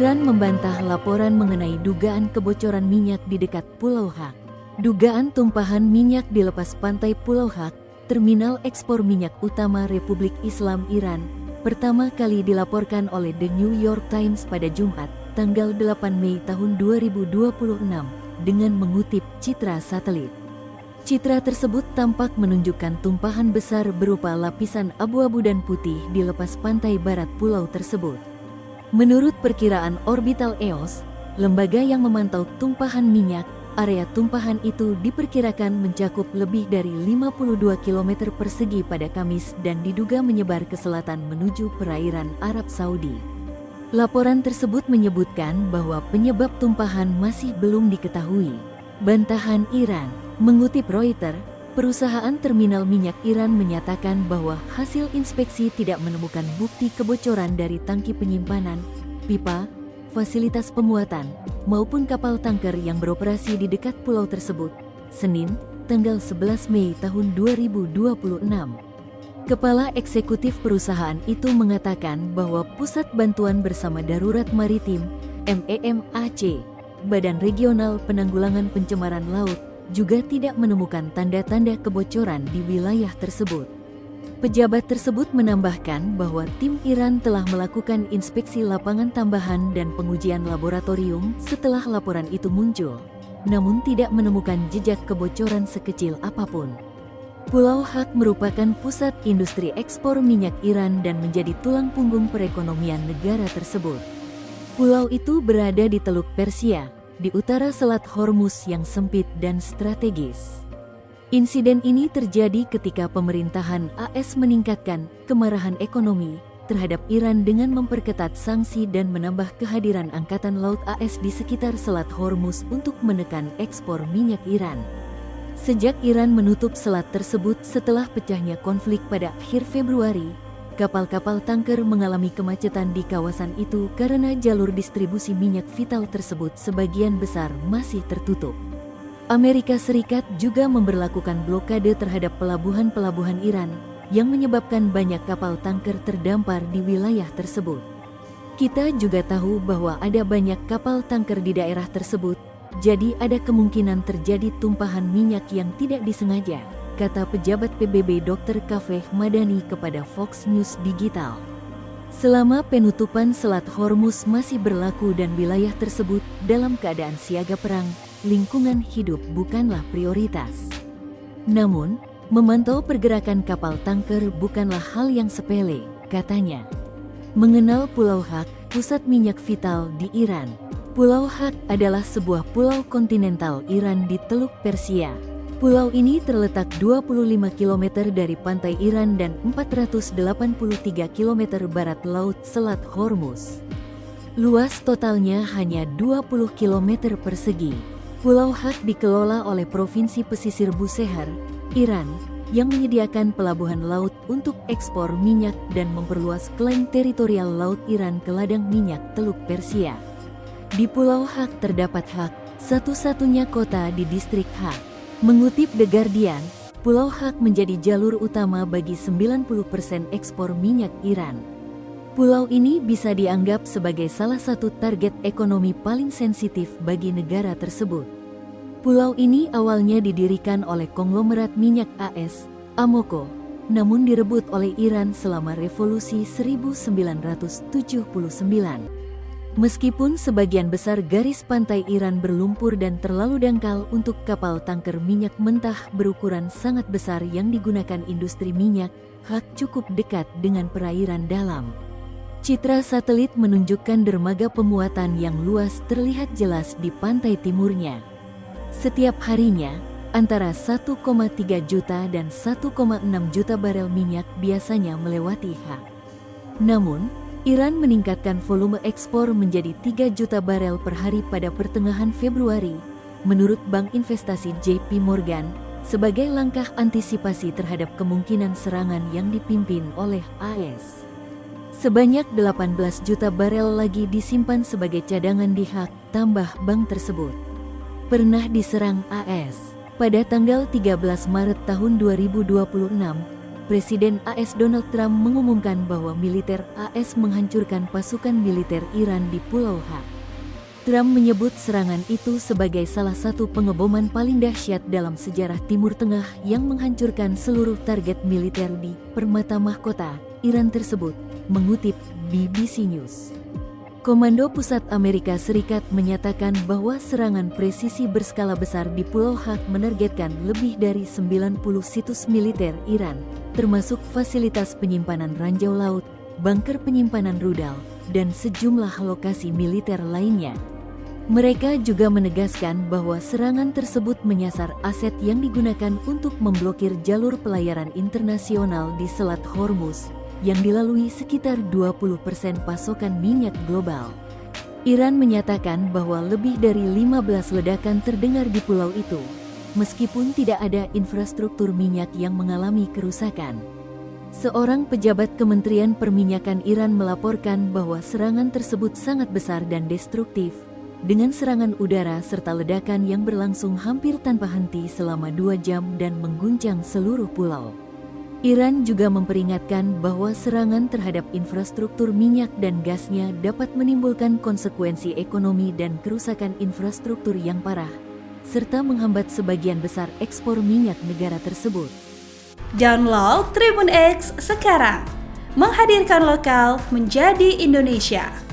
Iran membantah laporan mengenai dugaan kebocoran minyak di dekat Pulau Hak. Dugaan tumpahan minyak di lepas pantai Pulau Hak, terminal ekspor minyak utama Republik Islam Iran, pertama kali dilaporkan oleh The New York Times pada Jumat, tanggal 8 Mei tahun 2026, dengan mengutip citra satelit. Citra tersebut tampak menunjukkan tumpahan besar berupa lapisan abu-abu dan putih di lepas pantai barat pulau tersebut. Menurut perkiraan Orbital EOS, lembaga yang memantau tumpahan minyak, area tumpahan itu diperkirakan mencakup lebih dari 52 km persegi pada Kamis dan diduga menyebar ke selatan menuju perairan Arab Saudi. Laporan tersebut menyebutkan bahwa penyebab tumpahan masih belum diketahui. Bantahan Iran, mengutip Reuters, perusahaan terminal minyak Iran menyatakan bahwa hasil inspeksi tidak menemukan bukti kebocoran dari tangki penyimpanan, pipa, fasilitas pemuatan, maupun kapal tanker yang beroperasi di dekat pulau tersebut. Senin, tanggal 11 Mei tahun 2026. Kepala eksekutif perusahaan itu mengatakan bahwa Pusat Bantuan Bersama Darurat Maritim, MEMAC, Badan Regional Penanggulangan Pencemaran Laut, juga tidak menemukan tanda-tanda kebocoran di wilayah tersebut. Pejabat tersebut menambahkan bahwa tim Iran telah melakukan inspeksi lapangan tambahan dan pengujian laboratorium setelah laporan itu muncul, namun tidak menemukan jejak kebocoran sekecil apapun. Pulau Hak merupakan pusat industri ekspor minyak Iran dan menjadi tulang punggung perekonomian negara tersebut. Pulau itu berada di Teluk Persia, di utara Selat Hormuz yang sempit dan strategis. Insiden ini terjadi ketika pemerintahan AS meningkatkan kemarahan ekonomi terhadap Iran dengan memperketat sanksi dan menambah kehadiran Angkatan Laut AS di sekitar Selat Hormuz untuk menekan ekspor minyak Iran. Sejak Iran menutup selat tersebut setelah pecahnya konflik pada akhir Februari, kapal-kapal tanker mengalami kemacetan di kawasan itu karena jalur distribusi minyak vital tersebut sebagian besar masih tertutup. Amerika Serikat juga memberlakukan blokade terhadap pelabuhan-pelabuhan Iran, yang menyebabkan banyak kapal tanker terdampar di wilayah tersebut. Kita juga tahu bahwa ada banyak kapal tanker di daerah tersebut, jadi ada kemungkinan terjadi tumpahan minyak yang tidak disengaja, kata pejabat PBB Dr. Kafeh Madani kepada Fox News Digital. Selama penutupan Selat Hormuz masih berlaku dan wilayah tersebut dalam keadaan siaga perang, lingkungan hidup bukanlah prioritas. Namun, memantau pergerakan kapal tanker bukanlah hal yang sepele, katanya. Mengenal Pulau Hak, pusat minyak vital di Iran. Pulau Hak adalah sebuah pulau kontinental Iran di Teluk Persia. Pulau ini terletak 25 km dari pantai Iran dan 483 km barat laut Selat Hormuz. Luas totalnya hanya 20 km persegi. Pulau Hak dikelola oleh Provinsi Pesisir Bushehr, Iran, yang menyediakan pelabuhan laut untuk ekspor minyak dan memperluas klaim teritorial laut Iran ke ladang minyak Teluk Persia. Di Pulau Hak terdapat Hak, satu-satunya kota di distrik Hak. Mengutip The Guardian, Pulau Hak menjadi jalur utama bagi 90% ekspor minyak Iran. Pulau ini bisa dianggap sebagai salah satu target ekonomi paling sensitif bagi negara tersebut. Pulau ini awalnya didirikan oleh konglomerat minyak AS, Amoco, namun direbut oleh Iran selama Revolusi 1979. Meskipun sebagian besar garis pantai Iran berlumpur dan terlalu dangkal untuk kapal tanker minyak mentah berukuran sangat besar yang digunakan industri minyak, Hak cukup dekat dengan perairan dalam. Citra satelit menunjukkan dermaga pemuatan yang luas terlihat jelas di pantai timurnya. Setiap harinya, antara 1,3 juta dan 1,6 juta barel minyak biasanya melewati Hak. Namun, Iran meningkatkan volume ekspor menjadi 3 juta barel per hari pada pertengahan Februari, menurut Bank Investasi JP Morgan, sebagai langkah antisipasi terhadap kemungkinan serangan yang dipimpin oleh AS. Sebanyak 18 juta barel lagi disimpan sebagai cadangan di Hak, tambah bank tersebut. Pernah diserang AS. Pada tanggal 13 Maret tahun 2026, Presiden AS Donald Trump mengumumkan bahwa militer AS menghancurkan pasukan militer Iran di Pulau H. Trump menyebut serangan itu sebagai salah satu pengeboman paling dahsyat dalam sejarah Timur Tengah yang menghancurkan seluruh target militer di Permata Mahkota Iran tersebut, mengutip BBC News. Komando Pusat Amerika Serikat menyatakan bahwa serangan presisi berskala besar di Pulau H menargetkan lebih dari 90 situs militer Iran, termasuk fasilitas penyimpanan ranjau laut, bunker penyimpanan rudal, dan sejumlah lokasi militer lainnya. Mereka juga menegaskan bahwa serangan tersebut menyasar aset yang digunakan untuk memblokir jalur pelayaran internasional di Selat Hormuz, yang dilalui sekitar 20% pasokan minyak global. Iran menyatakan bahwa lebih dari 15 ledakan terdengar di pulau itu, meskipun tidak ada infrastruktur minyak yang mengalami kerusakan. Seorang pejabat Kementerian Perminyakan Iran melaporkan bahwa serangan tersebut sangat besar dan destruktif, dengan serangan udara serta ledakan yang berlangsung hampir tanpa henti selama 2 jam dan mengguncang seluruh pulau. Iran juga memperingatkan bahwa serangan terhadap infrastruktur minyak dan gasnya dapat menimbulkan konsekuensi ekonomi dan kerusakan infrastruktur yang parah, serta menghambat sebagian besar ekspor minyak negara tersebut. Download Tribun X sekarang, menghadirkan lokal menjadi Indonesia.